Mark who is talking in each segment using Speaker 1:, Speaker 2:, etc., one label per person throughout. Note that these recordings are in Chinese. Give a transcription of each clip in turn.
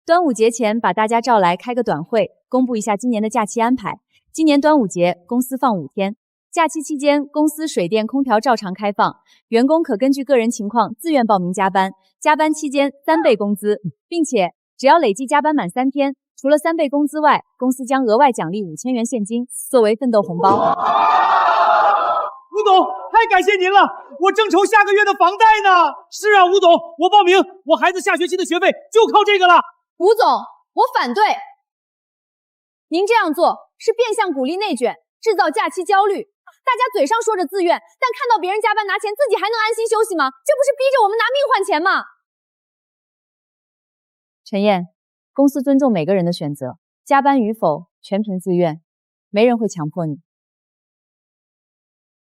Speaker 1: 端午节前把大家召来开个短会，公布一下今年的假期安排。今年端午节公司放5天，假期期间公司水电空调照常开放，员工可根据个人情况自愿报名加班，加班期间3倍工资，并且只要累计加班满3天，除了3倍工资外，公司将额外奖励5000元现金作为奋斗红包。
Speaker 2: 吴总，太感谢您了，我正愁下个月的房贷呢。是啊，吴总，我报名，我孩子下学期的学费就靠这个了。
Speaker 1: 吴总，我反对。您这样做是变相鼓励内卷，制造假期焦虑。大家嘴上说着自愿，但看到别人加班拿钱，自己还能安心休息吗？这不是逼着我们拿命换钱吗？陈燕，公司尊重每个人的选择，加班与否全凭自愿，没人会强迫你。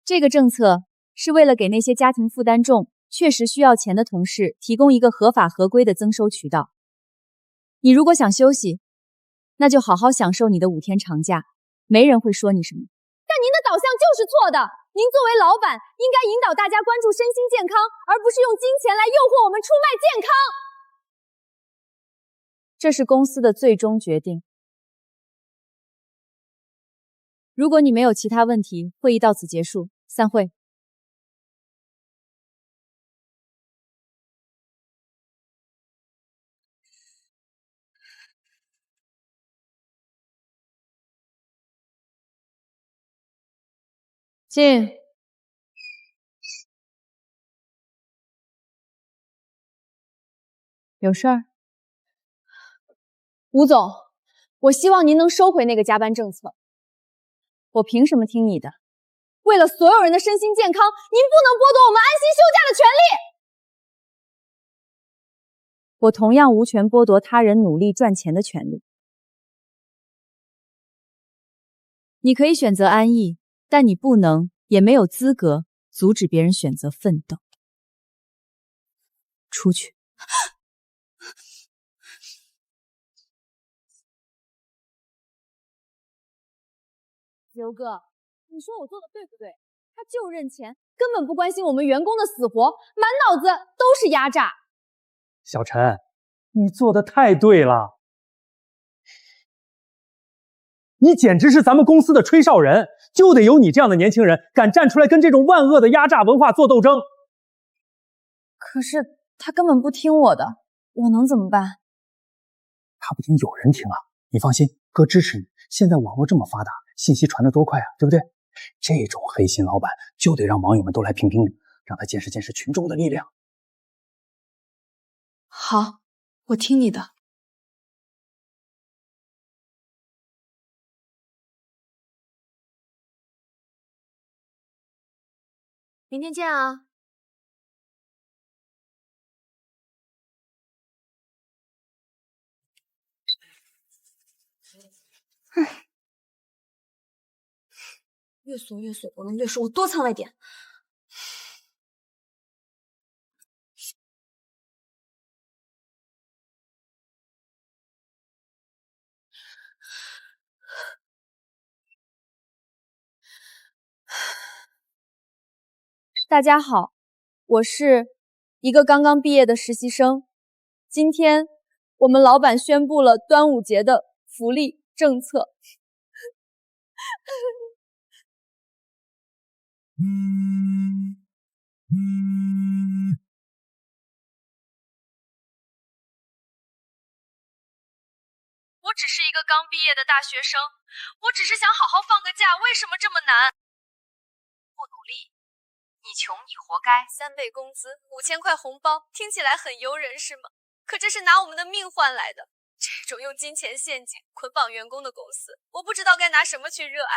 Speaker 1: 这个政策是为了给那些家庭负担重、确实需要钱的同事提供一个合法合规的增收渠道。你如果想休息，那就好好享受你的5天长假，没人会说你什么。但您的导向就是错的，您作为老板，应该引导大家关注身心健康，而不是用金钱来诱惑我们出卖健康。这是公司的最终决定。如果你没有其他问题，会议到此结束，散会。进。有事儿？吴总，我希望您能收回那个加班政策。我凭什么听你的？为了所有人的身心健康，您不能剥夺我们安心休假的权利。我同样无权剥夺他人努力赚钱的权利。你可以选择安逸，但你不能，也没有资格阻止别人选择奋斗。出去。刘哥，你说我做的对不对？他就认钱，根本不关心我们员工的死活，满脑子都是压榨。
Speaker 2: 小陈，你做的太对了，你简直是咱们公司的吹哨人，就得有你这样的年轻人敢站出来跟这种万恶的压榨文化做斗争。
Speaker 1: 可是他根本不听我的，我能怎么办？
Speaker 2: 他不听有人听啊，你放心，哥支持你。现在网络这么发达，信息传得多快啊，对不对？这种黑心老板就得让网友们都来评评理，让他见识见识群众的力量。
Speaker 3: 好，我听你的。明天见啊。越锁越锁，我能略说，我多藏了一点。
Speaker 1: 大家好，我是一个刚刚毕业的实习生。今天我们老板宣布了端午节的福利政策。我只是一个刚毕业的大学生，我只是想好好放个假，为什么这么难？不努力，你穷你活该。3倍工资，5000块红包，听起来很诱人是吗？可这是拿我们的命换来的。这种用金钱陷阱捆绑员工的公司，我不知道该拿什么去热爱。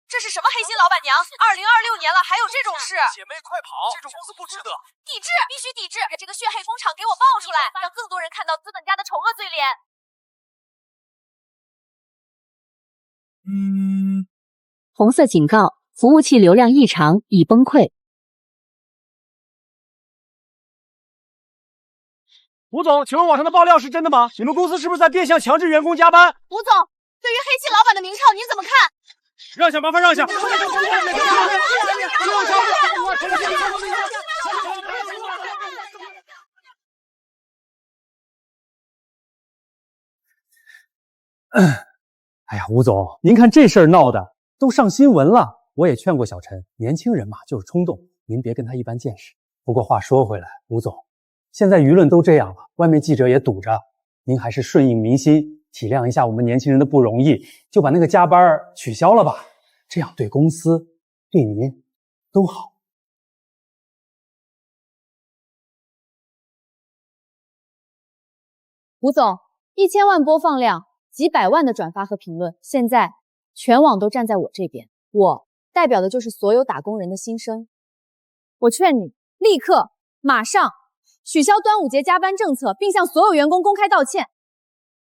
Speaker 1: 这是什么黑心老板娘？2026年了，还有这种事？
Speaker 4: 姐妹快跑！这种公司不值得。
Speaker 1: 抵制，必须抵制！把这个血黑工厂给我爆出来，让更多人看到资本家的丑恶嘴脸。
Speaker 5: 红色警告，服务器流量异常，已崩溃。
Speaker 2: 吴总，请问网上的爆料是真的吗？你们公司是不是在变相强制员工加班？
Speaker 3: 吴总，对于黑心老板的名称您怎么看？
Speaker 2: 让下，麻烦让下。哎呀，吴总，您看这事儿闹的都上新闻了。我也劝过小陈，年轻人嘛就是冲动，您别跟他一般见识。不过话说回来，吴总，现在舆论都这样了，外面记者也堵着，您还是顺应民心，体谅一下我们年轻人的不容易，就把那个加班取消了吧，这样对公司对您都好。
Speaker 1: 吴总，1000万播放量，几百万的转发和评论，现在全网都站在我这边，我代表的就是所有打工人的心声。我劝你立刻马上取消端午节加班政策，并向所有员工公开道歉，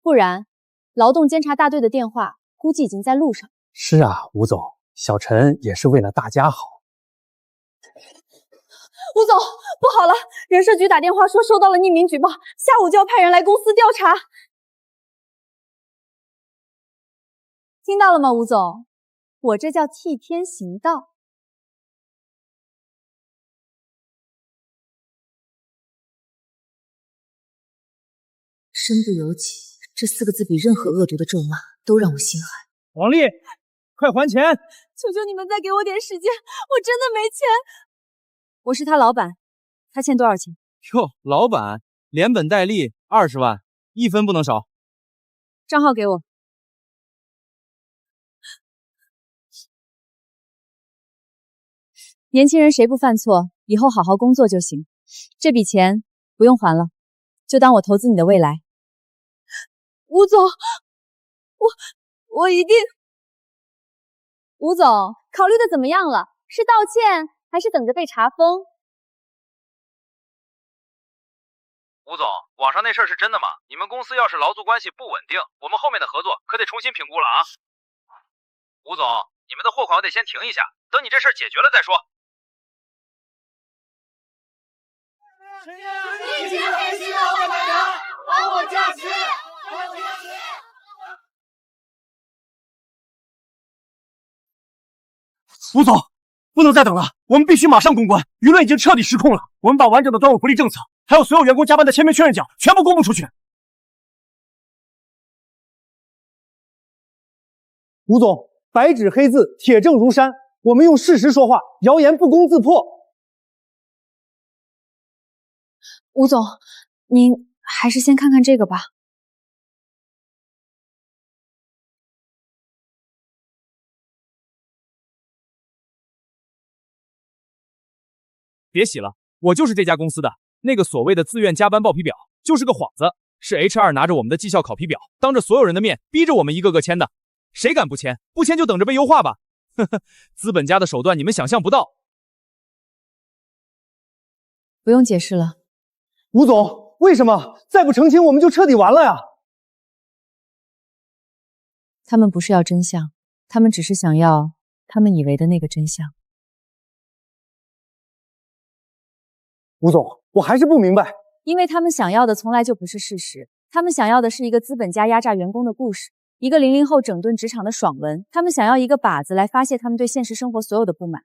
Speaker 1: 不然劳动监察大队的电话估计已经在路上。
Speaker 2: 是啊，吴总，小陈也是为了大家好。
Speaker 1: 吴总，不好了，人社局打电话说收到了匿名举报，下午就要派人来公司调查。听到了吗，吴总？我这叫替天行道。
Speaker 3: 身不由己，这4个字比任何恶毒的咒骂都让我心寒。
Speaker 4: 王丽，快还钱！
Speaker 1: 求求你们再给我点时间，我真的没钱。我是他老板，他欠多少钱？
Speaker 4: 哟，老板，连本带利20万，1分不能少。
Speaker 1: 账号给我。年轻人谁不犯错，以后好好工作就行。这笔钱不用还了，就当我投资你的未来。吴总，我一定。吴总，考虑的怎么样了？是道歉还是等着被查封？
Speaker 4: 吴总，网上那事儿是真的吗？你们公司要是劳资关系不稳定，我们后面的合作可得重新评估了啊！吴总，你们的货款我得先停一下，等你这事儿解决了再说。
Speaker 6: 一起黑心的后台人，还我假期！还我假期！
Speaker 7: 吴总，不能再等了，我们必须马上公关，舆论已经彻底失控了。我们把完整的端午福利政策，还有所有员工加班的签名确认奖全部公布出去。
Speaker 2: 吴总，白纸黑字，铁证如山，我们用事实说话，谣言不攻自破。
Speaker 1: 吴总，您还是先看看这个吧。
Speaker 4: 别洗了，我就是这家公司的。那个所谓的自愿加班报批表就是个幌子，是 HR 拿着我们的绩效考批表，当着所有人的面逼着我们一个个签的。谁敢不签？不签就等着被优化吧。呵呵，资本家的手段你们想象不到。
Speaker 1: 不用解释了。
Speaker 2: 吴总，为什么？再不澄清我们就彻底完了呀！
Speaker 1: 他们不是要真相，他们只是想要他们以为的那个真相。
Speaker 2: 吴总，我还是不明白。
Speaker 1: 因为他们想要的从来就不是事实，他们想要的是一个资本家压榨员工的故事，一个00后整顿职场的爽文，他们想要一个靶子来发泄他们对现实生活所有的不满。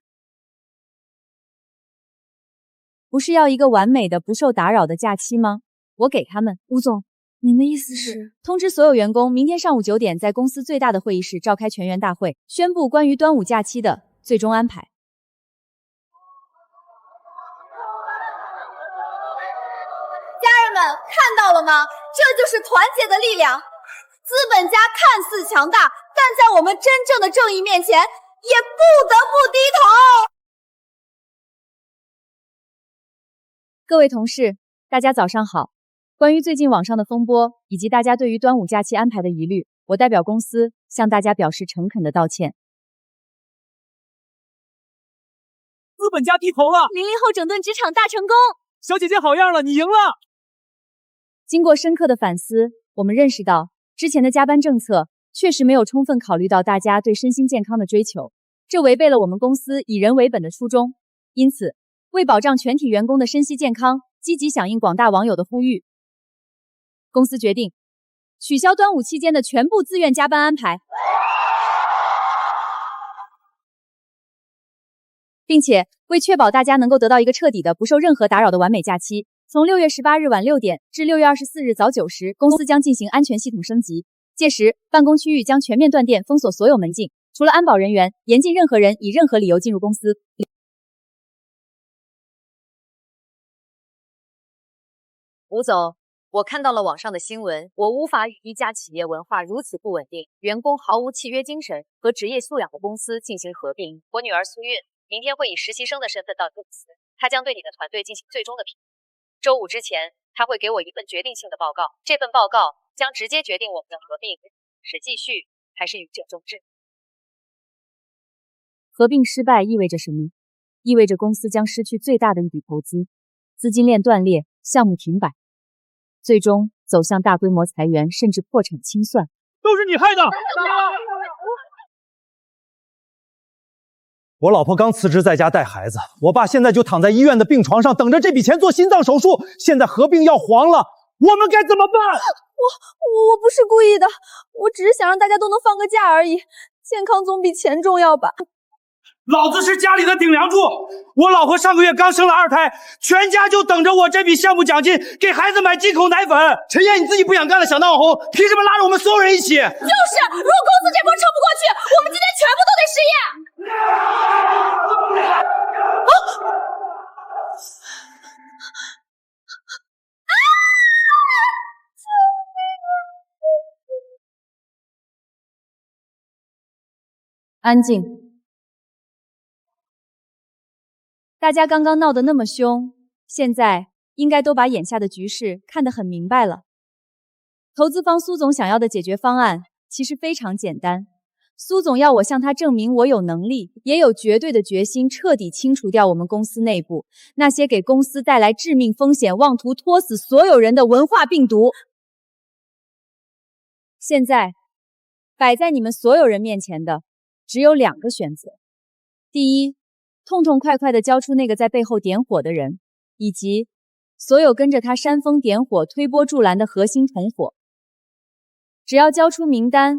Speaker 1: 不是要一个完美的不受打扰的假期吗？我给他们。吴总，您的意思是？通知所有员工，明天上午9点在公司最大的会议室召开全员大会，宣布关于端午假期的最终安排。
Speaker 3: 家人们看到了吗？这就是团结的力量。资本家看似强大，但在我们真正的正义面前，也不得不低头。
Speaker 1: 各位同事，大家早上好。关于最近网上的风波，以及大家对于端午假期安排的疑虑，我代表公司向大家表示诚恳的道歉。
Speaker 4: 资本家低头了
Speaker 1: ，00后整顿职场大成功，
Speaker 4: 小姐姐好样了，你赢了。
Speaker 1: 经过深刻的反思，我们认识到之前的加班政策确实没有充分考虑到大家对身心健康的追求，这违背了我们公司以人为本的初衷。因此，为保障全体员工的身心健康，积极响应广大网友的呼吁，公司决定取消端午期间的全部自愿加班安排，并且为确保大家能够得到一个彻底的不受任何打扰的完美假期，从6月18日晚6点至6月24日早9时，公司将进行安全系统升级，届时，办公区域将全面断电，封锁所有门禁，除了安保人员，严禁任何人以任何理由进入公司。
Speaker 8: 吴总，我看到了网上的新闻，我无法与一家企业文化如此不稳定、员工毫无契约精神和职业素养的公司进行合并。我女儿苏韵明天会以实习生的身份到公司，她将对你的团队进行最终的评估。周五之前，她会给我一份决定性的报告，这份报告将直接决定我们的合并是继续还是与者终止。
Speaker 1: 合并失败意味着什么？意味着公司将失去最大的一笔投资，资金链断裂，项目停摆，最终走向大规模裁员，甚至破产清算。
Speaker 7: 都是你害的！我老婆刚辞职在家带孩子，我爸现在就躺在医院的病床上等着这笔钱做心脏手术，现在合并要黄了，我们该怎么办？
Speaker 3: 我不是故意的，我只是想让大家都能放个假而已，健康总比钱重要吧。
Speaker 7: 老子是家里的顶梁柱，我老婆上个月刚生了2胎，全家就等着我这笔项目奖金给孩子买进口奶粉。陈燕，你自己不想干了，想当网红，凭什么拉着我们所有人一起？
Speaker 3: 就是，如果公司这波撑不过去，我们今天全部都得失业。
Speaker 1: 安静。大家刚刚闹得那么凶，现在应该都把眼下的局势看得很明白了。投资方苏总想要的解决方案其实非常简单，苏总要我向他证明我有能力，也有绝对的决心，彻底清除掉我们公司内部那些给公司带来致命风险、妄图拖死所有人的文化病毒。现在摆在你们所有人面前的只有2个选择：第一，痛痛快快地交出那个在背后点火的人，以及所有跟着他煽风点火、推波助澜的核心同伙。只要交出名单，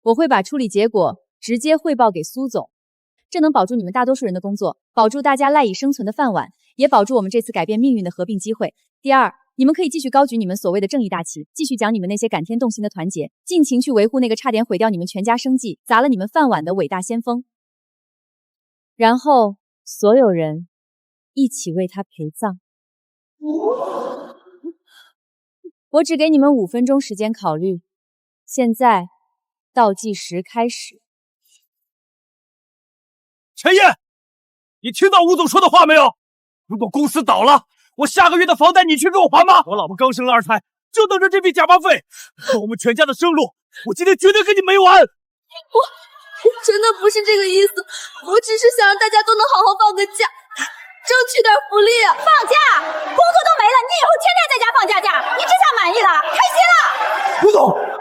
Speaker 1: 我会把处理结果直接汇报给苏总，这能保住你们大多数人的工作，保住大家赖以生存的饭碗，也保住我们这次改变命运的合并机会。第二，你们可以继续高举你们所谓的正义大旗，继续讲你们那些感天动心的团结，尽情去维护那个差点毁掉你们全家生计、砸了你们饭碗的伟大先锋。然后所有人一起为他陪葬。我只给你们5分钟时间考虑，现在倒计时开始。
Speaker 7: 陈燕，你听到吴总说的话没有？如果公司倒了，我下个月的房贷你去给我还吗？我老婆刚生了2胎，就等着这笔加班费，我们全家的生路，我今天绝对跟你没完。
Speaker 3: 我真的不是这个意思，我只是想让大家都能好好放个假，争取点福利啊！放假，工作都没了，你以后天天在家放假，你这下满意了，开心了？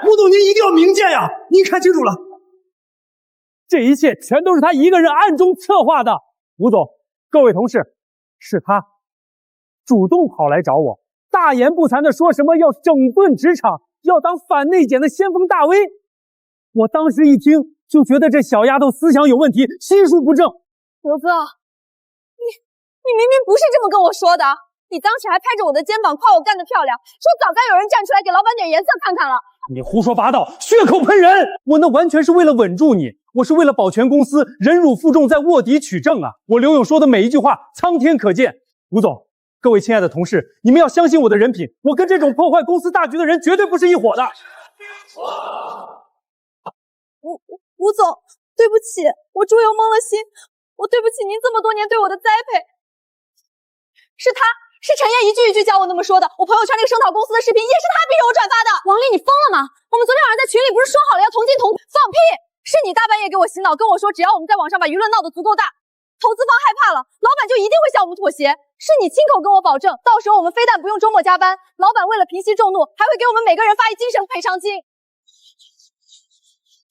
Speaker 7: 吴总您一定要明鉴呀！您看清楚了，这一切全都是他一个人暗中策划的。吴总，各位同事，是他主动跑来找我，大言不惭的说什么要整顿职场，要当反内检的先锋大 V。我当时一听就觉得这小丫头思想有问题，心术不正。
Speaker 3: 德哥，你明明不是这么跟我说的，你当时还拍着我的肩膀夸我干得漂亮，说早该有人站出来给老板点颜色看看了。
Speaker 7: 你胡说八道，血口喷人！我那完全是为了稳住你，我是为了保全公司，忍辱负重，在卧底取证啊！我刘勇说的每一句话，苍天可见。吴总，各位亲爱的同事，你们要相信我的人品，我跟这种破坏公司大局的人绝对不是一伙的。
Speaker 3: 吴总，对不起，我猪油蒙了心，我对不起您这么多年对我的栽培。是陈燕一句一句教我那么说的，我朋友圈那个声讨公司的视频也是他逼着我转发的。王丽，你疯了吗？我们昨天晚上在群里不是说好了要同进同放屁？是你大半夜给我洗脑，跟我说只要我们在网上把舆论闹得足够大，投资方害怕了，老板就一定会向我们妥协。是你亲口跟我保证，到时候我们非但不用周末加班，老板为了平息众怒，还会给我们每个人发一精神赔偿金。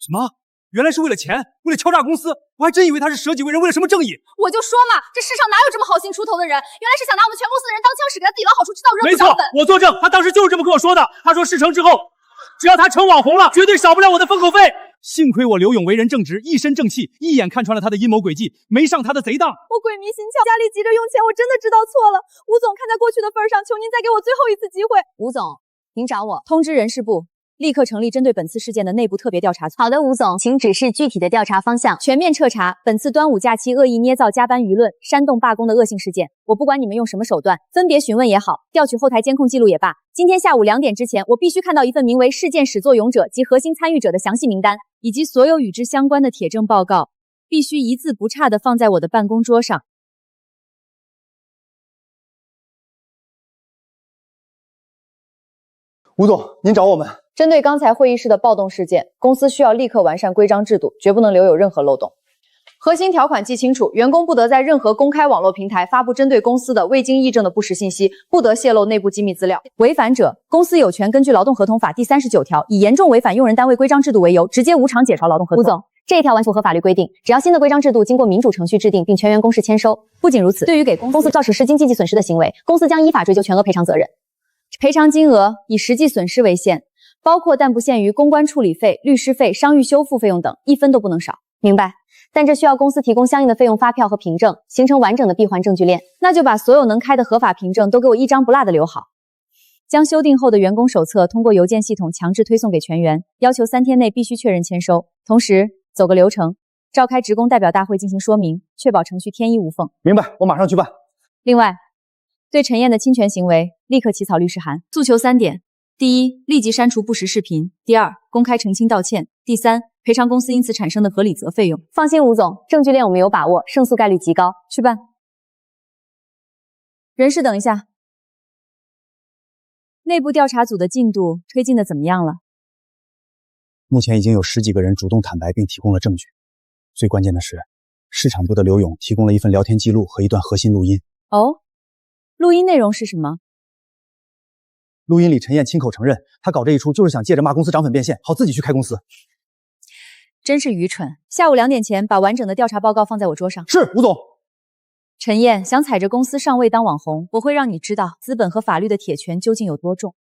Speaker 7: 什么？原来是为了钱，为了敲诈公司，我还真以为他是舍己为人，为了什么正义。
Speaker 3: 我就说嘛，这世上哪有这么好心出头的人？原来是想拿我们全公司的人当枪使，给他自己捞好处，制造热
Speaker 7: 没错，我作证，他当时就是这么跟我说的。他说事成之后，只要他成网红了，绝对少不了我的封口费。幸亏我刘勇为人正直，一身正气，一眼看穿了他的阴谋诡计，没上他的贼当。
Speaker 3: 我鬼迷心窍，家里急着用钱，我真的知道错了。吴总，看在过去的份上，求您再给我最后一次机会。
Speaker 8: 吴总，您找我？
Speaker 1: 通知人事部，立刻成立针对本次事件的内部特别调查组。
Speaker 5: 好的，吴总，请指示具体的调查方向。
Speaker 1: 全面彻查本次端午假期恶意捏造加班舆论、煽动罢工的恶性事件。我不管你们用什么手段，分别询问也好，调取后台监控记录也罢，今天下午2点之前，我必须看到一份名为事件始作俑者及核心参与者的详细名单，以及所有与之相关的铁证报告，必须一字不差地放在我的办公桌上。
Speaker 2: 吴总，您找我们。
Speaker 1: 针对刚才会议室的暴动事件，公司需要立刻完善规章制度，绝不能留有任何漏洞。核心条款记清楚，员工不得在任何公开网络平台发布针对公司的未经议证的不实信息，不得泄露内部机密资料。违反者，公司有权根据《劳动合同法》第39条，以严重违反用人单位规章制度为由，直接无偿解除劳动合同。
Speaker 5: 吴总，这一条完符合法律规定，只要新的规章制度经过民主程序制定，并全员公示签收。
Speaker 1: 不仅如此，对于给公司造成实金经济损失的行为，公司将依法追究全额赔偿责任。赔偿金额以实际损失为限，包括但不限于公关处理费、律师费、商誉修复费用等，1分都不能少。
Speaker 5: 明白。但这需要公司提供相应的费用发票和凭证，形成完整的闭环证据链。
Speaker 1: 那就把所有能开的合法凭证都给我一张不落的留好。将修订后的员工手册通过邮件系统强制推送给全员，要求3天内必须确认签收。同时走个流程，召开职工代表大会进行说明，确保程序天衣无缝。
Speaker 2: 明白，我马上去办。
Speaker 1: 另外，对陈燕的侵权行为立刻起草律师函，诉求3点：第一，立即删除不实视频；第二，公开澄清道歉；第三，赔偿公司因此产生的合理责费用。
Speaker 5: 放心，吴总，证据链我们有把握，胜诉概率极高。
Speaker 1: 去办。人事等一下，内部调查组的进度推进的怎么样了？
Speaker 2: 目前已经有10几个人主动坦白并提供了证据，最关键的是，市场部的刘勇提供了一份聊天记录和一段核心录音。
Speaker 1: 哦，录音内容是什么？
Speaker 2: 录音里陈燕亲口承认，他搞这一出就是想借着骂公司涨粉变现，好自己去开公司。
Speaker 1: 真是愚蠢！下午2点前把完整的调查报告放在我桌上。
Speaker 2: 是，吴总。
Speaker 1: 陈燕想踩着公司上位当网红，我会让你知道资本和法律的铁拳究竟有多重。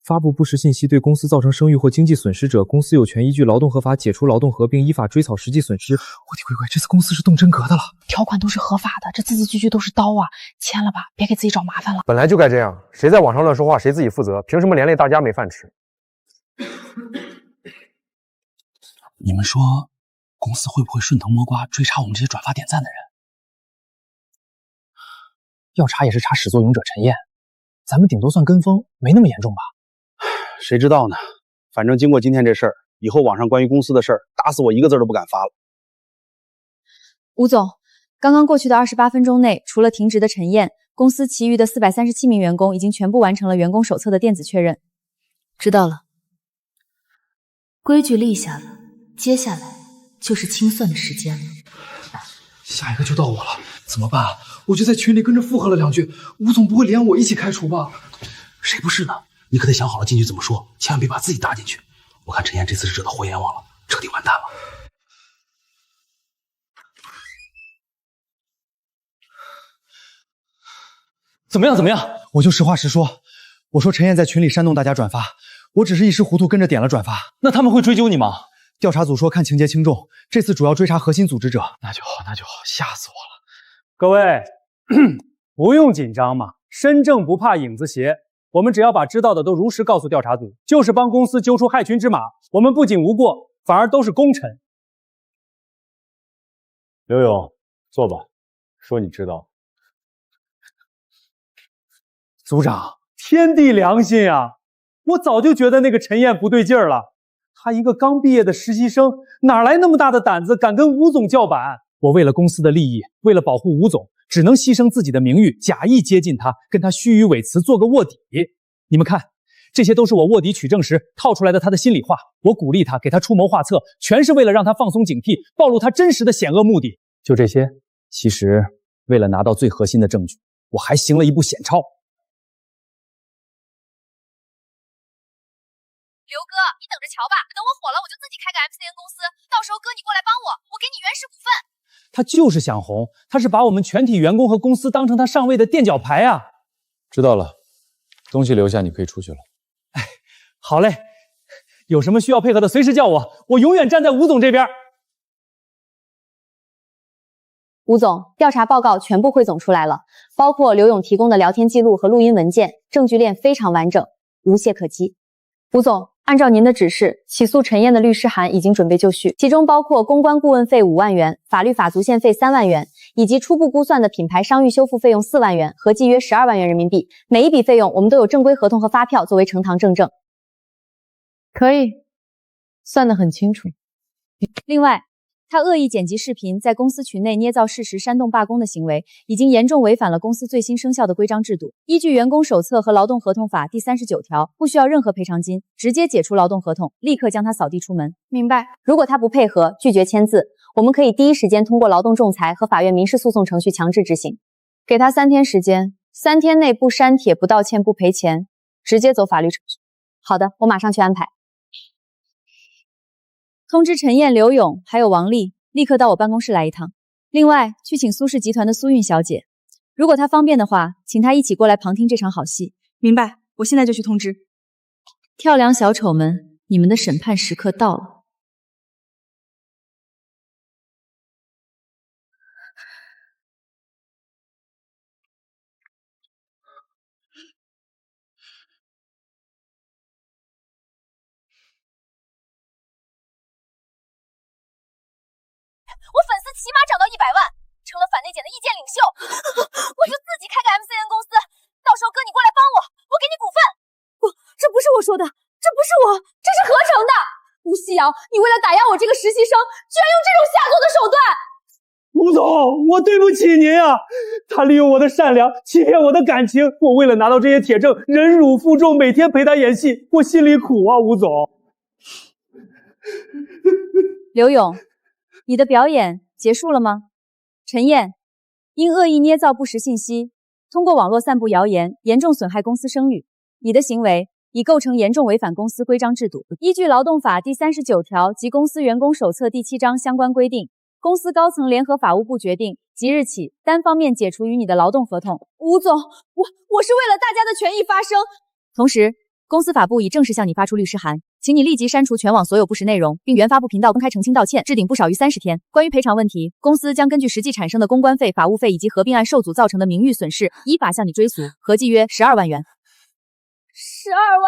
Speaker 4: 发布不实信息对公司造成声誉或经济损失者，公司有权依据劳动合法解除劳动合并，依法追讨实际损失。
Speaker 2: 我的乖乖，这次公司是动真格的了，
Speaker 9: 条款都是合法的，这字字句句都是刀啊！签了吧，别给自己找麻烦了。
Speaker 10: 本来就该这样，谁在网上乱说话，谁自己负责，凭什么连累大家没饭吃？
Speaker 2: 你们说，公司会不会顺藤摸瓜追查我们这些转发点赞的人？要查也是查始作俑者陈燕，咱们顶多算跟风，没那么严重吧？谁知道呢？反正经过今天这事儿，以后网上关于公司的事儿，打死我一个字都不敢发了。
Speaker 1: 吴总，刚刚过去的28分钟内，除了停职的陈燕，公司其余的437名员工已经全部完成了员工手册的电子确认。
Speaker 9: 知道了，规矩立下了，接下来就是清算的时间了。
Speaker 11: 下一个就到我了，怎么办啊？我就在群里跟着附和了2句，吴总不会连我一起开除吧？
Speaker 2: 谁不是呢？你可得想好了进去怎么说，千万别把自己搭进去。我看陈燕这次是惹到祸阎王了，彻底完蛋了。怎么样？怎么样？我就实话实说，我说陈燕在群里煽动大家转发，我只是一时糊涂跟着点了转发。
Speaker 7: 那他们会追究你吗？
Speaker 2: 调查组说看情节轻重，这次主要追查核心组织者。
Speaker 7: 那就好，那就好，吓死我了。各位，不用紧张嘛，身正不怕影子斜。我们只要把知道的都如实告诉调查组，就是帮公司揪出害群之马。我们不仅无过，反而都是功臣。
Speaker 10: 刘勇，坐吧，说你知道。
Speaker 7: 组长，天地良心啊！我早就觉得那个陈燕不对劲儿了。他一个刚毕业的实习生，哪来那么大的胆子，敢跟吴总叫板？我为了公司的利益，为了保护吴总，只能牺牲自己的名誉，假意接近他，跟他虚与委蛇，做个卧底。你们看，这些都是我卧底取证时套出来的他的心里话。我鼓励他，给他出谋划策，全是为了让他放松警惕，暴露他真实的险恶目的。就这些。其实，为了拿到最核心的证据，我还行了一步险招。
Speaker 3: 刘哥，你等着瞧吧，等我火了，我就自己开个 MCN 公司，到时候哥你过来帮我给你原始股份。
Speaker 7: 他就是想红，他是把我们全体员工和公司当成他上位的垫脚牌啊！
Speaker 10: 知道了，东西留下，你可以出去了。
Speaker 7: 哎，好嘞，有什么需要配合的，随时叫我，我永远站在吴总这边。
Speaker 5: 吴总，调查报告全部汇总出来了，包括刘勇提供的聊天记录和录音文件，证据链非常完整，无懈可击。吴总，
Speaker 1: 按照您的指示，起诉陈燕的律师函已经准备就绪，其中包括公关顾问费5万元、法律法足线费3万元，以及初步估算的品牌商誉修复费用4万元，合计约12万元人民币。每一笔费用我们都有正规合同和发票作为呈堂证证。可以，算得很清楚。另外，他恶意剪辑视频，在公司群内捏造事实、煽动罢工的行为，已经严重违反了公司最新生效的规章制度。依据员工手册和劳动合同法第39条，不需要任何赔偿金，直接解除劳动合同，立刻将他扫地出门。明白。如果他不配合，拒绝签字，我们可以第一时间通过劳动仲裁和法院民事诉讼程序强制执行。给他3天时间，3天内不删帖、不道歉、不赔钱，直接走法律程序。好的，我马上去安排。通知陈燕、刘勇还有王丽，立刻到我办公室来一趟。另外，去请苏氏集团的苏韵小姐，如果她方便的话，请她一起过来旁听这场好戏。
Speaker 12: 明白，我现在就去通知。
Speaker 1: 跳梁小丑们，你们的审判时刻到了。
Speaker 3: 我粉丝起码涨到100万，成了反内检的意见领袖。我就自己开个 MCN 公司，到时候哥你过来帮我，我给你股份。不，这不是我说的，这不是我，这是合成的。吴夕瑶，你为了打压我这个实习生，居然用这种下作的手段。
Speaker 7: 吴总，我对不起您啊！他利用我的善良，欺骗我的感情，我为了拿到这些铁证，忍辱负重，每天陪他演戏，我心里苦啊，吴总。
Speaker 1: 刘勇，你的表演结束了吗？陈燕，因恶意捏造不实信息，通过网络散布谣言，严重损害公司声誉，你的行为已构成严重违反公司规章制度。依据劳动法第39条及公司员工手册第7章相关规定，公司高层联合法务部决定，即日起单方面解除与你的劳动合同。
Speaker 3: 吴总，我是为了大家的权益发声。
Speaker 1: 同时，公司法部已正式向你发出律师函，请你立即删除全网所有不实内容，并原发布频道公开澄清道歉，置顶不少于30天。关于赔偿问题，公司将根据实际产生的公关费、法务费以及合并案受阻造成的名誉损失，依法向你追诉，合计约12万元。
Speaker 3: 12万？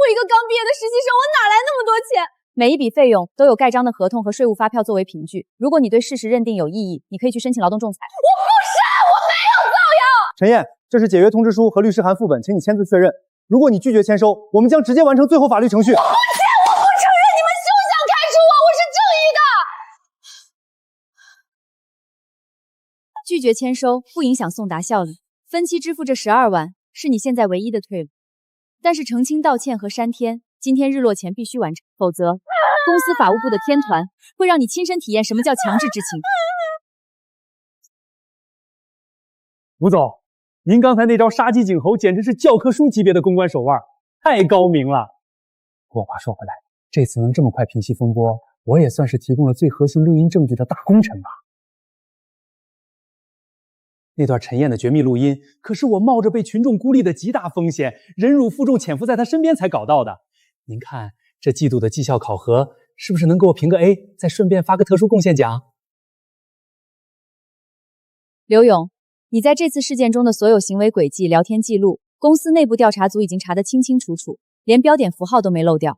Speaker 3: 我一个刚毕业的实习生，我哪来那么多钱？
Speaker 1: 每一笔费用都有盖章的合同和税务发票作为凭据。如果你对事实认定有异议，你可以去申请劳动仲裁。
Speaker 3: 我不是，我没有造谣。
Speaker 2: 陈燕，这是解约通知书和律师函副本，请你签字确认。如果你拒绝签收，我们将直接完成最后法律程序。
Speaker 3: 我不签，我不承认，你们休想开除我，我是正义的。
Speaker 1: 拒绝签收不影响送达效率，分期支付这12万是你现在唯一的退路。但是澄清道歉和删帖，今天日落前必须完成，否则公司法务部的天团会让你亲身体验什么叫强制执行。
Speaker 7: 吴总，您刚才那招杀鸡儆猴简直是教科书级别的公关手腕，太高明了。
Speaker 2: 不过话说回来，这次能这么快平息风波，我也算是提供了最核心录音证据的大功臣吧。那段陈燕的绝密录音，可是我冒着被群众孤立的极大风险，忍辱负重潜伏在他身边才搞到的。您看这季度的绩效考核，是不是能给我评个 A， 再顺便发个特殊贡献奖？
Speaker 1: 刘勇，你在这次事件中的所有行为轨迹、聊天记录，公司内部调查组已经查得清清楚楚，连标点符号都没漏掉。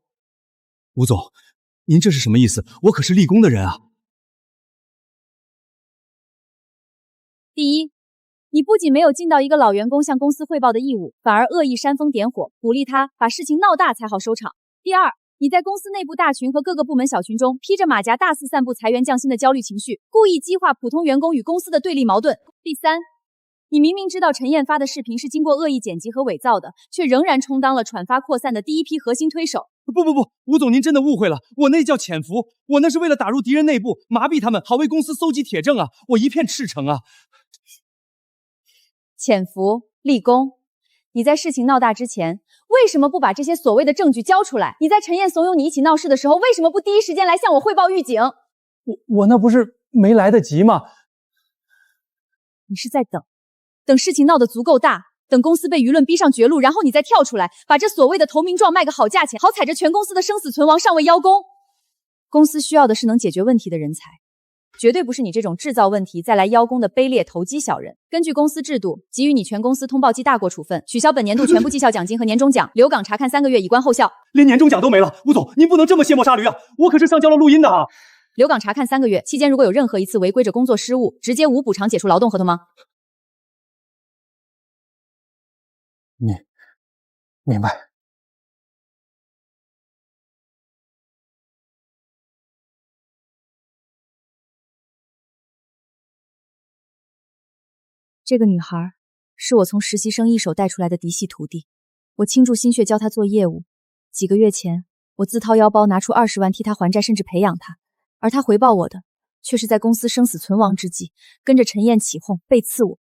Speaker 4: 吴总，您这是什么意思？我可是立功的人啊！
Speaker 1: 第一，你不仅没有尽到一个老员工向公司汇报的义务，反而恶意煽风点火，鼓励他把事情闹大才好收场。第二，你在公司内部大群和各个部门小群中披着马甲大肆散布裁员降薪的焦虑情绪，故意激化普通员工与公司的对立矛盾。第三，你明明知道陈燕发的视频是经过恶意剪辑和伪造的，却仍然充当了转发扩散的第一批核心推手。
Speaker 4: 不，吴总您真的误会了，我那叫潜伏，我那是为了打入敌人内部，麻痹他们，好为公司搜集铁证啊，我一片赤诚啊。
Speaker 1: 潜伏立功，你在事情闹大之前，为什么不把这些所谓的证据交出来？你在陈燕怂恿你一起闹事的时候，为什么不第一时间来向我汇报预警？
Speaker 7: 我那不是没来得及吗？
Speaker 1: 你是在等事情闹得足够大，等公司被舆论逼上绝路，然后你再跳出来，把这所谓的投名状卖个好价钱，好踩着全公司的生死存亡上位邀功。公司需要的是能解决问题的人才，绝对不是你这种制造问题再来邀功的卑劣投机小人。根据公司制度，给予你全公司通报记大过处分，取消本年度全部绩效奖金和年终奖，留岗察看3个月，以观后效。
Speaker 7: 连年终奖都没了，吴总，您不能这么卸磨杀驴啊！我可是上交了录音的啊！
Speaker 1: 留岗察看3个月，期间如果有任何一次违规者工作失误，直接无补偿解除劳动合同吗？
Speaker 2: 明白。
Speaker 1: 这个女孩是我从实习生一手带出来的嫡系徒弟，我倾注心血教她做业务。几个月前，我自掏腰包拿出20万替她还债，甚至培养她，而她回报我的却是在公司生死存亡之际，跟着陈燕起哄背刺我。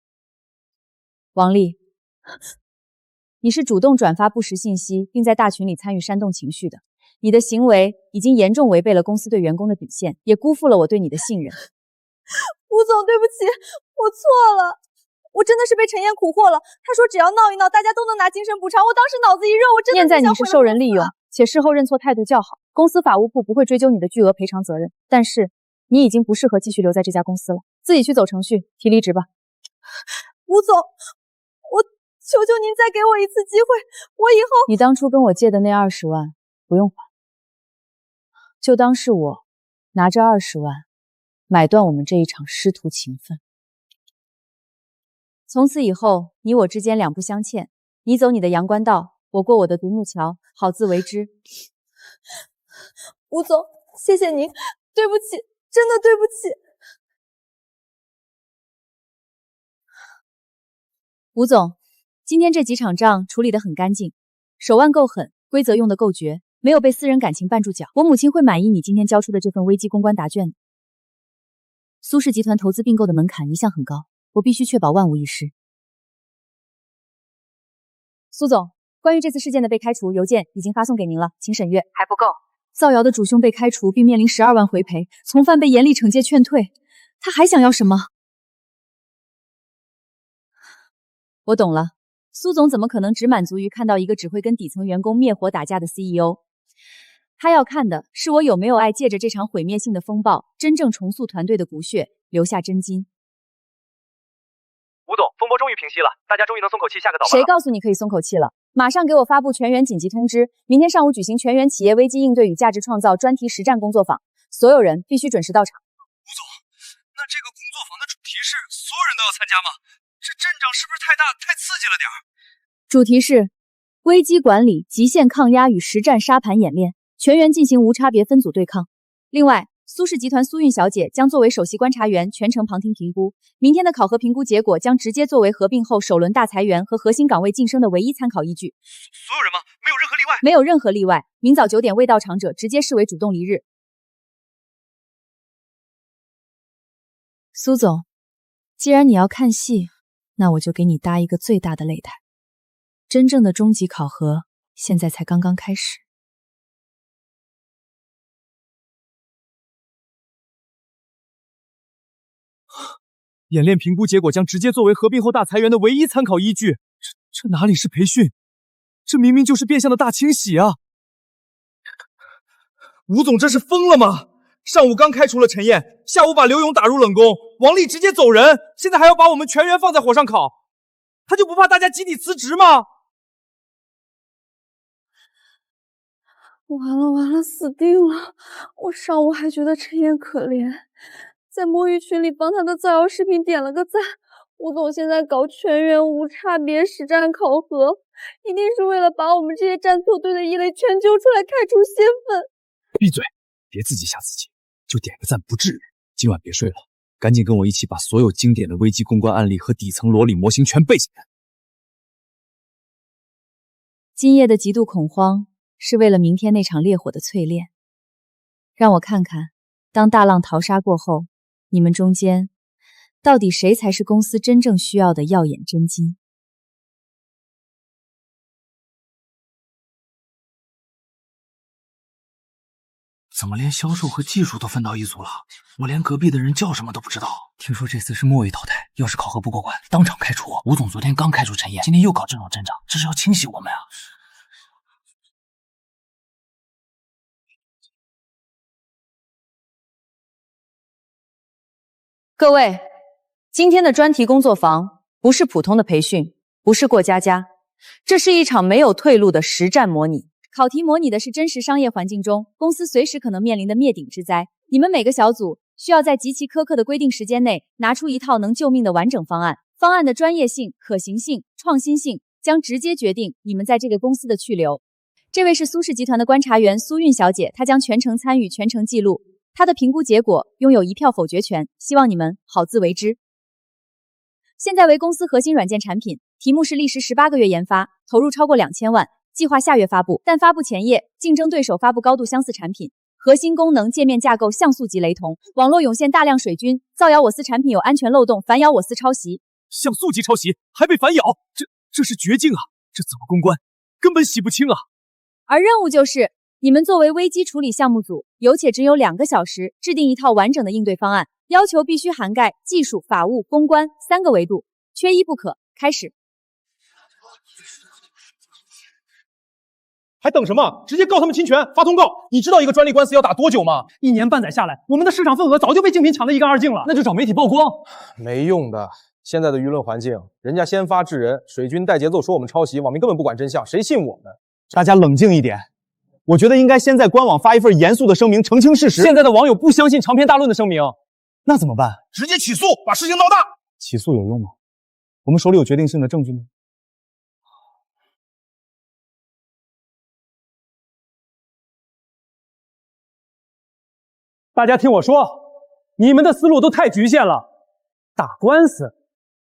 Speaker 1: 王丽，你是主动转发不实信息，并在大群里参与煽动情绪的，你的行为已经严重违背了公司对员工的底线，也辜负了我对你的信任。
Speaker 3: 吴总，对不起，我错了。我真的是被陈燕蛊惑了，他说只要闹一闹，大家都能拿精神补偿。我当时脑子一热，我真的
Speaker 1: 念在你是受人利用，且事后认错态度较好，公司法务部不会追究你的巨额赔偿责任。但是你已经不适合继续留在这家公司了，自己去走程序提离职吧。
Speaker 3: 吴总，我求求您再给我一次机会，我以后……
Speaker 1: 你当初跟我借的那20万不用还，就当是我拿这20万买断我们这一场师徒情分。从此以后，你我之间两不相欠，你走你的阳关道，我过我的独木桥，好自为之。
Speaker 3: 吴总，谢谢您，对不起，真的对不起。
Speaker 1: 吴总，今天这几场仗处理得很干净，手腕够狠，规则用得够绝，没有被私人感情绊住脚。我母亲会满意你今天交出的这份危机公关答卷的。苏氏集团投资并购的门槛一向很高，我必须确保万无一失。苏总，关于这次事件的被开除邮件已经发送给您了，请审阅。
Speaker 8: 还不够。
Speaker 1: 造谣的主凶被开除，并面临12万回赔，从犯被严厉惩戒劝退，他还想要什么？我懂了，苏总怎么可能只满足于看到一个只会跟底层员工灭火打架的 CEO？ 他要看的是我有没有爱借着这场毁灭性的风暴，真正重塑团队的骨血，留下真金。
Speaker 4: 吴总，风波终于平息了，大家终于能松口气，下个早班了。
Speaker 1: 谁告诉你可以松口气了？马上给我发布全员紧急通知，明天上午举行全员企业危机应对与价值创造专题实战工作坊，所有人必须准时到场。
Speaker 4: 吴总，那这个工作坊的主题是所有人都要参加吗？这阵仗是不是太大，太刺激了点儿？
Speaker 1: 主题是危机管理、极限抗压与实战沙盘演练，全员进行无差别分组对抗。另外，苏氏集团苏韵小姐将作为首席观察员全程旁听评估，明天的考核评估结果将直接作为合并后首轮大裁员和核心岗位晋升的唯一参考依据。
Speaker 4: 所有人吗？没有任何例外？
Speaker 1: 没有任何例外，明早9点未到场者直接视为主动离日。苏总，既然你要看戏，那我就给你搭一个最大的擂台。真正的终极考核现在才刚刚开始。
Speaker 4: 演练评估结果将直接作为合并后大裁员的唯一参考依据。这哪里是培训？这明明就是变相的大清洗啊！吴总这是疯了吗？上午刚开除了陈燕，下午把刘勇打入冷宫，王丽直接走人，现在还要把我们全员放在火上烤，他就不怕大家集体辞职吗？
Speaker 3: 完了完了，死定了！我上午还觉得陈燕可怜，在摸鱼群里帮他的造谣视频点了个赞。吴总现在搞全员无差别实战考核，一定是为了把我们这些站错队的异类全揪出来开除泄愤。
Speaker 4: 闭嘴，别自己吓自己，就点个赞不至于。今晚别睡了，赶紧跟我一起把所有经典的危机公关案例和底层逻理模型全背下来。
Speaker 1: 今夜的极度恐慌是为了明天那场烈火的淬炼。让我看看，当大浪淘沙过后，你们中间到底谁才是公司真正需要的耀眼真金？
Speaker 11: 怎么连销售和技术都分到一组了？我连隔壁的人叫什么都不知道。听说这次是末位淘汰，要是考核不过关，当场开除。吴总昨天刚开除陈燕，今天又搞这种阵仗，这是要清洗我们啊！
Speaker 1: 各位，今天的专题工作坊不是普通的培训，不是过家家，这是一场没有退路的实战模拟。考题模拟的是真实商业环境中公司随时可能面临的灭顶之灾。你们每个小组需要在极其苛刻的规定时间内拿出一套能救命的完整方案。方案的专业性、可行性、创新性将直接决定你们在这个公司的去留。这位是苏氏集团的观察员苏韵小姐，她将全程参与，全程记录。她的评估结果拥有1票否决权，希望你们好自为之。现在为公司核心软件产品，题目是历时18个月研发，投入超过2000万，计划下月发布，但发布前夜，竞争对手发布高度相似产品，核心功能、界面架构像素级雷同，网络涌现大量水军，造谣我司产品有安全漏洞，反咬我司抄袭。
Speaker 4: 像素级抄袭还被反咬，这是绝境啊！这怎么公关？根本洗不清啊！
Speaker 1: 而任务就是，你们作为危机处理项目组，有且只有2个小时，制定一套完整的应对方案，要求必须涵盖技术、法务、公关3个维度，缺一不可。开始。
Speaker 7: 还等什么？直接告他们侵权，发通告！你知道一个专利官司要打多久吗？1年半载下来，我们的市场份额早就被竞品抢得一干二净了。那就找媒体曝光。
Speaker 10: 没用的，现在的舆论环境，人家先发制人，水军带节奏说我们抄袭，网民根本不管真相，谁信我们？
Speaker 7: 大家冷静一点，我觉得应该先在官网发一份严肃的声明，澄清事实。现在的网友不相信长篇大论的声明，那怎么办？
Speaker 6: 直接起诉，把事情闹大。
Speaker 7: 起诉有用吗？我们手里有决定性的证据吗？大家听我说，你们的思路都太局限了。打官司、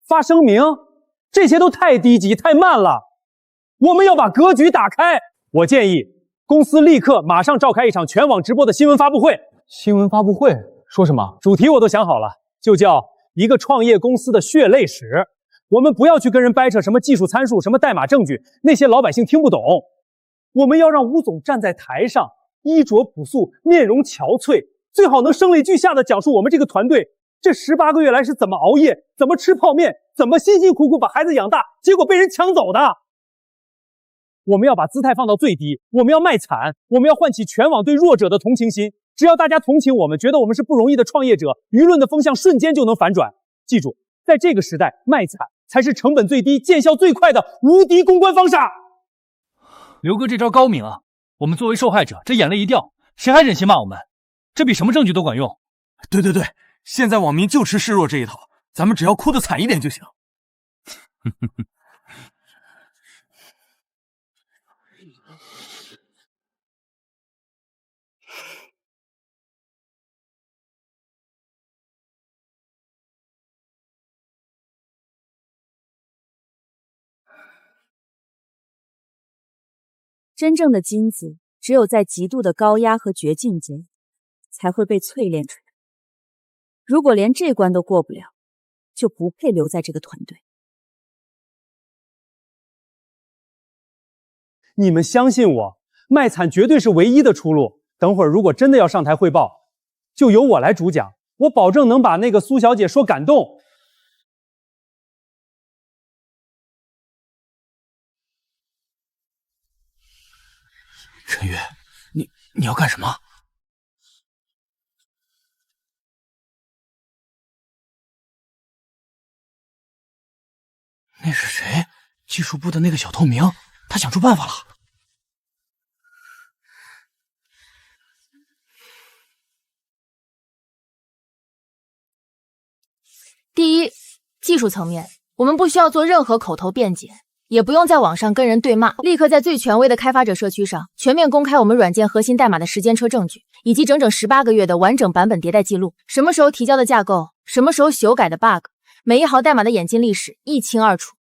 Speaker 7: 发声明，这些都太低级、太慢了。我们要把格局打开。我建议公司立刻马上召开一场全网直播的新闻发布会。新闻发布会说什么？主题我都想好了，就叫一个创业公司的血泪史。我们不要去跟人掰扯什么技术参数、什么代码证据，那些老百姓听不懂。我们要让吴总站在台上，衣着朴素，面容憔悴，最好能声泪俱下的讲述我们这个团队这18个月来是怎么熬夜，怎么吃泡面，怎么辛辛苦苦把孩子养大，结果被人抢走的。我们要把姿态放到最低，我们要卖惨，我们要唤起全网对弱者的同情心。只要大家同情我们，觉得我们是不容易的创业者，舆论的风向瞬间就能反转。记住，在这个时代，卖惨才是成本最低、见效最快的无敌公关方式。
Speaker 11: 刘哥这招高明啊！我们作为受害者，这眼泪一掉，谁还忍心骂我们？这比什么证据都管用。
Speaker 6: 对，现在网民就吃示弱这一套，咱们只要哭得惨一点就行。
Speaker 1: 真正的金子，只有在极度的高压和绝境间，才会被淬炼出来。如果连这关都过不了，就不配留在这个团队。
Speaker 7: 你们相信我，卖惨绝对是唯一的出路。等会儿如果真的要上台汇报，就由我来主讲，我保证能把那个苏小姐说感动。
Speaker 11: 陈宇，你要干什么？那是谁？技术部的那个小透明，他想出办法了。
Speaker 9: 第一，技术层面，我们不需要做任何口头辩解，也不用在网上跟人对骂，立刻在最权威的开发者社区上全面公开我们软件核心代码的时间车证据，以及整整18个月的完整版本迭代记录，什么时候提交的架构，什么时候修改的 bug， 每一行代码的演进历史一清二楚。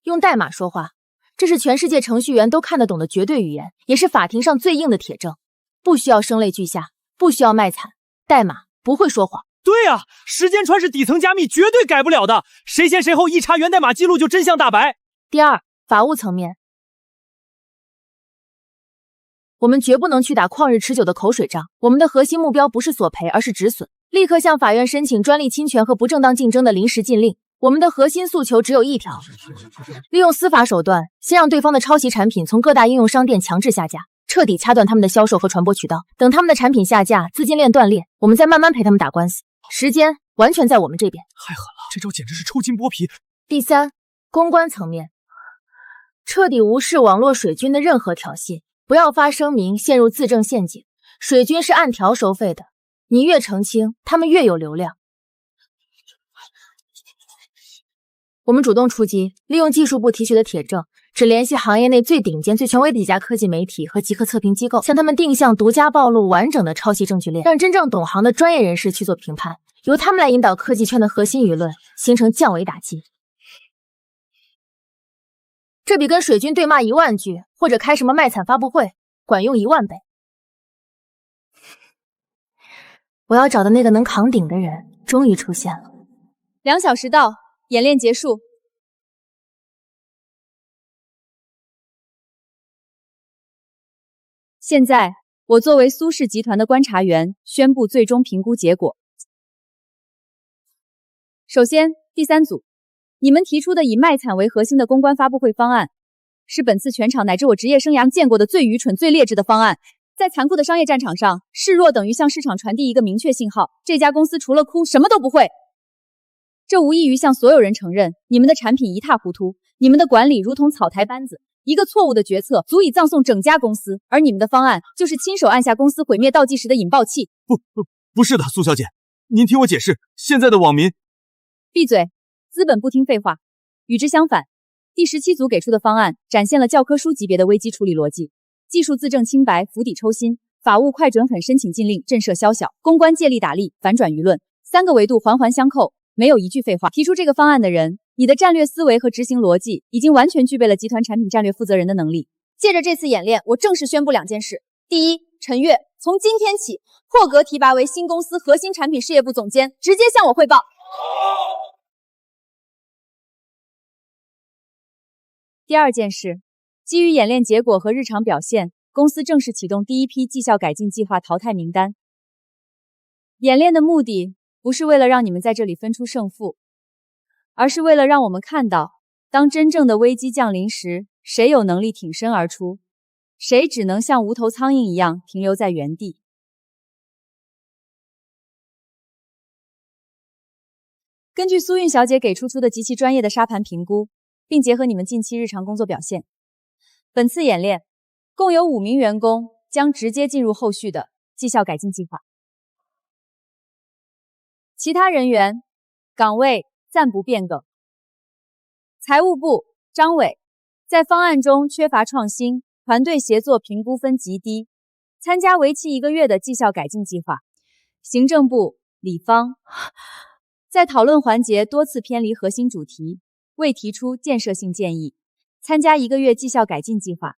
Speaker 9: 用代码说话，这是全世界程序员都看得懂的绝对语言，也是法庭上最硬的铁证。不需要声泪俱下，不需要卖惨，代码不会说谎。
Speaker 7: 对啊，时间穿是底层加密，绝对改不了的。谁先谁后一查源代码记录就真相大白。
Speaker 9: 第二，法务层面，我们绝不能去打旷日持久的口水仗。我们的核心目标不是索赔，而是止损。立刻向法院申请专利侵权和不正当竞争的临时禁令。我们的核心诉求只有一条：利用司法手段，先让对方的抄袭产品从各大应用商店强制下架，彻底掐断他们的销售和传播渠道。等他们的产品下架，资金链断裂，我们再慢慢陪他们打官司。时间完全在我们这边。
Speaker 4: 太狠了，这招简直是抽筋剥皮。
Speaker 9: 第三，公关层面，彻底无视网络水军的任何挑衅，不要发声明陷入自证陷阱。水军是按条收费的，你越澄清，他们越有流量。我们主动出击，利用技术部提取的铁证，只联系行业内最顶尖、最权威的几家科技媒体和极客测评机构，向他们定向独家暴露完整的抄袭证据链，让真正懂行的专业人士去做评判，由他们来引导科技圈的核心舆论，形成降维打击。这比跟水军对骂10000句，或者开什么卖惨发布会，管用10000倍。我要找的那个能扛鼎的人，终于出现了。
Speaker 1: 2小时到，演练结束。现在，我作为苏氏集团的观察员，宣布最终评估结果。首先，第3组，你们提出的以卖惨为核心的公关发布会方案，是本次全场乃至我职业生涯见过的最愚蠢、最劣质的方案。在残酷的商业战场上，示弱等于向市场传递一个明确信号：这家公司除了哭什么都不会。这无异于向所有人承认，你们的产品一塌糊涂，你们的管理如同草台班子，一个错误的决策足以葬送整家公司，而你们的方案就是亲手按下公司毁灭倒计时的引爆器。
Speaker 4: 不是的，苏小姐，您听我解释，现在的网民……
Speaker 1: 闭嘴，资本不听废话。与之相反，第17组给出的方案展现了教科书级别的危机处理逻辑。技术自证清白，釜底抽薪；法务快准狠，申请禁令，震慑宵小；公关借力打力，反转舆论。3个维度环环相扣，没有一句废话。提出这个方案的人，你的战略思维和执行逻辑已经完全具备了集团产品战略负责人的能力。借着这次演练，我正式宣布2件事：第一，陈月从今天起破格提拔为新公司核心产品事业部总监，直接向我汇报。第2件事，基于演练结果和日常表现，公司正式启动第一批绩效改进计划淘汰名单。演练的目的不是为了让你们在这里分出胜负，而是为了让我们看到，当真正的危机降临时，谁有能力挺身而出，谁只能像无头苍蝇一样停留在原地。根据苏韵小姐给出的极其专业的沙盘评估，并结合你们近期日常工作表现，本次演练共有5名员工将直接进入后续的绩效改进计划，其他人员岗位暂不变更。财务部张伟在方案中缺乏创新，团队协作评估分极低，参加为期1个月的绩效改进计划。行政部李芳在讨论环节多次偏离核心主题，未提出建设性建议，参加1个月绩效改进计划。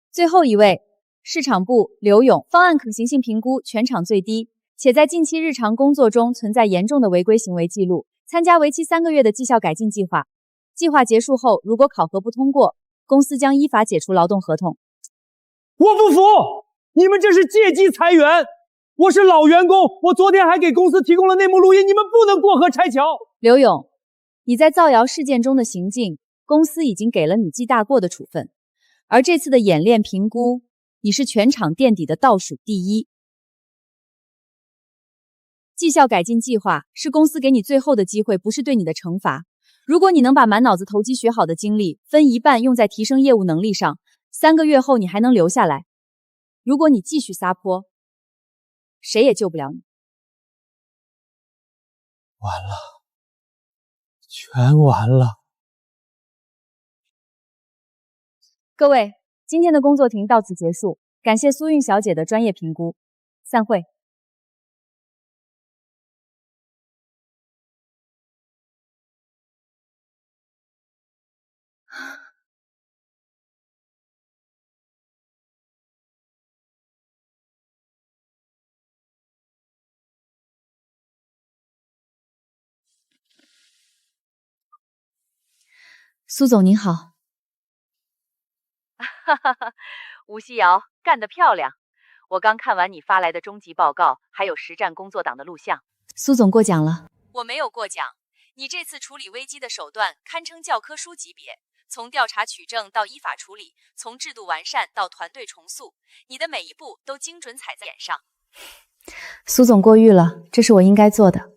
Speaker 1: 最后一位，市场部刘勇，方案可行性评估全场最低，且在近期日常工作中存在严重的违规行为记录，参加为期3个月的绩效改进计划。计划结束后，如果考核不通过，公司将依法解除劳动合同。
Speaker 7: 我不服！你们这是借机裁员！我是老员工，我昨天还给公司提供了内幕录音，你们不能过河拆桥。
Speaker 1: 刘勇，你在造谣事件中的行径，公司已经给了你记大过的处分，而这次的演练评估，你是全场垫底的倒数第一。绩效改进计划是公司给你最后的机会，不是对你的惩罚。如果你能把满脑子投机学好的精力分一半用在提升业务能力上，3个月后你还能留下来。如果你继续撒泼，谁也救不了你。
Speaker 7: 完了，全完了。
Speaker 1: 各位，今天的工作庭到此结束，感谢苏韵小姐的专业评估，散会。苏总您好。
Speaker 8: 哈哈哈，吴希瑶干得漂亮！我刚看完你发来的终极报告，还有实战工作党的录像。
Speaker 1: 苏总过奖了。
Speaker 8: 我没有过奖，你这次处理危机的手段堪称教科书级别，从调查取证到依法处理，从制度完善到团队重塑，你的每一步都精准踩在点上。
Speaker 1: 苏总过誉了，这是我应该做的。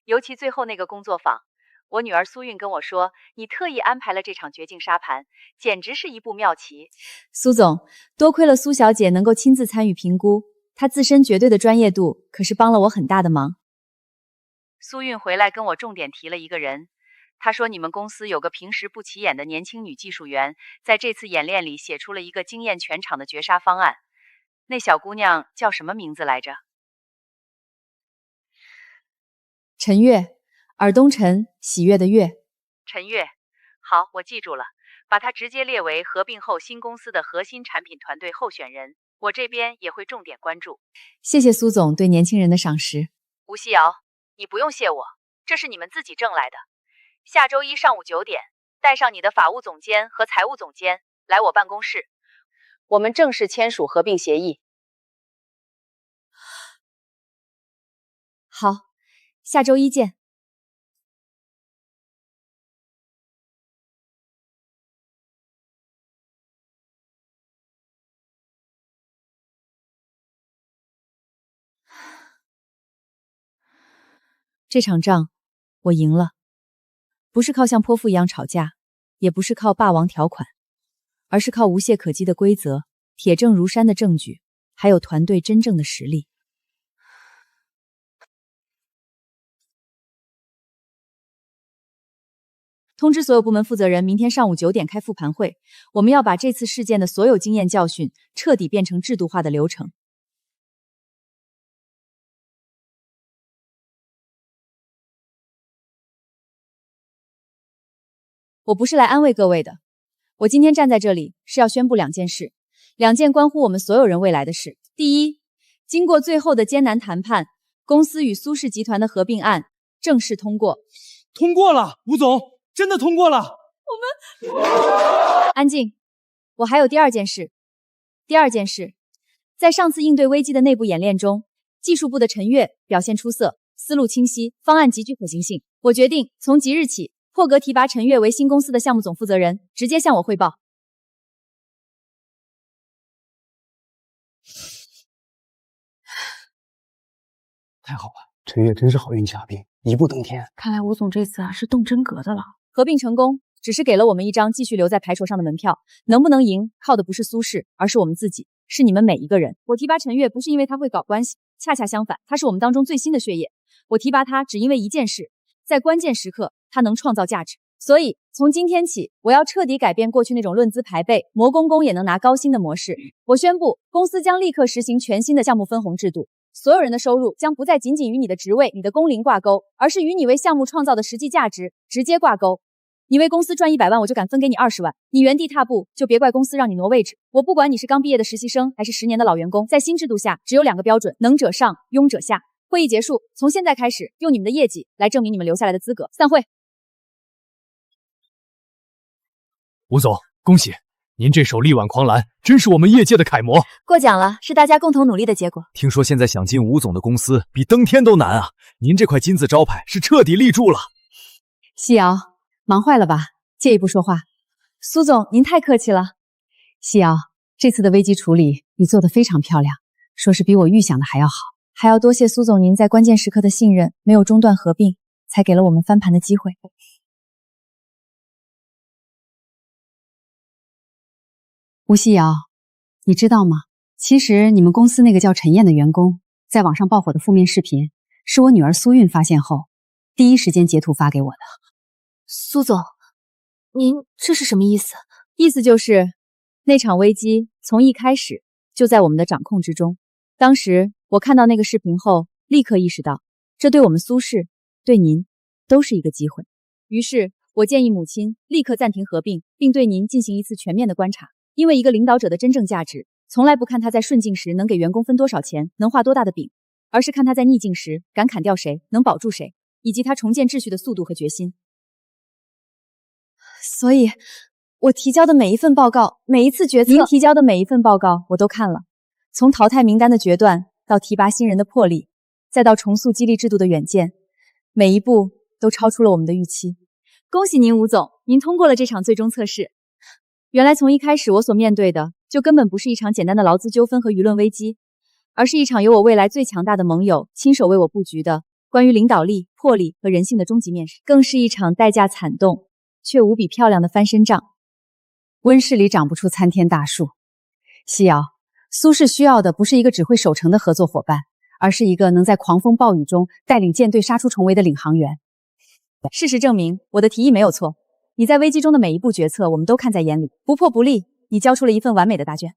Speaker 1: 尤其最后那个工作坊，我女儿苏韵跟我说，你特意安排了这场绝境沙盘，简直是一步妙棋。苏总，多亏了苏小姐能够亲自参与评估，她自身绝对的专业度可是帮了我很大的忙。苏韵回来跟我重点提了一个人，她说你们公司有个平时不起眼的年轻女技术员，在这次演练里写出了一个惊艳全场的绝杀方案。那小姑娘叫什么名字来着？陈月，尔东陈，喜悦的悦。陈月，好，我记住了，把她直接列为合并后新公司的核心产品团队候选人，我这边也会重点关注。谢谢苏总对年轻人的赏识。吴希瑶，你不用谢我，这是你们自己挣来的。下周一上午9点，带上你的法务总监和财务总监来我办公室，我们正式签署合并协议。好，下周一见。这场仗我赢了，不是靠像泼妇一样吵架，也不是靠霸王条款，而是靠无懈可击的规则、铁证如山的证据，还有团队真正的实力。通知所有部门负责人，明天上午9点开复盘会，我们要把这次事件的所有经验教训彻底变成制度化的流程。我不是来安慰各位的，我今天站在这里是要宣布2件事，2件关乎我们所有人未来的事。第一，经过最后的艰难谈判，公司与苏氏集团的合并案正式通过。
Speaker 7: 通过了，吴总，真的通过了。
Speaker 1: 安静，我还有第2件事。第2件事，在上次应对危机的内部演练中，技术部的陈月表现出色，思路清晰，方案极具可行性。我决定从即日起破格提拔陈月为新公司的项目总负责人，直接向我汇报。
Speaker 2: 太好了，陈月真是好运嘉宾，一步登天。
Speaker 9: 看来吴总这次是动真格的了。
Speaker 1: 合并成功只是给了我们一张继续留在牌桌上的门票，能不能赢靠的不是苏氏，而是我们自己，是你们每一个人。我提拔陈月不是因为他会搞关系，恰恰相反，他是我们当中最新的血液。我提拔他只因为一件事，在关键时刻他能创造价值。所以从今天起，我要彻底改变过去那种论资排辈、磨公公也能拿高薪的模式。我宣布，公司将立刻实行全新的项目分红制度，所有人的收入将不再仅仅与你的职位、你的工龄挂钩，而是与你为项目创造的实际价值直接挂钩。你为公司赚100万，我就敢分给你20万。你原地踏步，就别怪公司让你挪位置。我不管你是刚毕业的实习生，还是10年的老员工，在新制度下，只有2个标准：能者上，庸者下。会议结束，从现在开始，用你们的业绩来证明你们留下来的资格。散会。
Speaker 4: 吴总，恭喜您这手力挽狂澜，真是我们业界的楷模。
Speaker 1: 过奖了，是大家共同努力的结果。
Speaker 4: 听说现在想进吴总的公司比登天都难啊！您这块金字招牌是彻底立住了。
Speaker 1: 西瑶，忙坏了吧？借一步说话。苏总，您太客气了。西瑶，这次的危机处理你做得非常漂亮，说是比我预想的还要好。还要多谢苏总您在关键时刻的信任，没有中断合并，才给了我们翻盘的机会。吴希瑶，你知道吗？其实你们公司那个叫陈燕的员工，在网上爆火的负面视频，是我女儿苏韵发现后，第一时间截图发给我的。
Speaker 9: 苏总，您这是什么意思？
Speaker 1: 意思就是，那场危机从一开始就在我们的掌控之中。当时我看到那个视频后，立刻意识到，这对我们苏氏，对您，都是一个机会。于是，我建议母亲立刻暂停合并，并对您进行一次全面的观察。因为一个领导者的真正价值，从来不看他在顺境时能给员工分多少钱，能画多大的饼，而是看他在逆境时敢砍掉谁，能保住谁，以及他重建秩序的速度和决心。所以，我提交的每一份报告，每一次决策，您提交的每一份报告我都看了，从淘汰名单的决断，到提拔新人的魄力，再到重塑激励制度的远见，每一步都超出了我们的预期。恭喜您，吴总，您通过了这场最终测试。原来从一开始我所面对的就根本不是一场简单的劳资纠纷和舆论危机，而是一场由我未来最强大的盟友亲手为我布局的关于领导力、魄力和人性的终极面试，更是一场代价惨动却无比漂亮的翻身仗。温室里长不出参天大树，西瑶，苏氏需要的不是一个只会守城的合作伙伴，而是一个能在狂风暴雨中带领舰队杀出重围的领航员。事实证明，我的提议没有错。你在危机中的每一步决策，我们都看在眼里，不破不立。你交出了一份完美的答卷。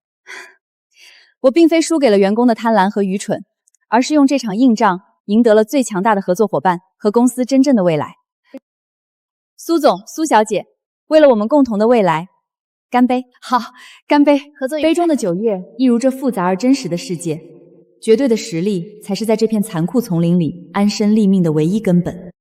Speaker 1: 我并非输给了员工的贪婪和愚蠢，而是用这场硬仗赢得了最强大的合作伙伴和公司真正的未来。苏总、苏小姐，为了我们共同的未来，干杯！好，干杯！合作杯中的酒液，一如这复杂而真实的世界，绝对的实力才是在这片残酷丛林里安身立命的唯一根本。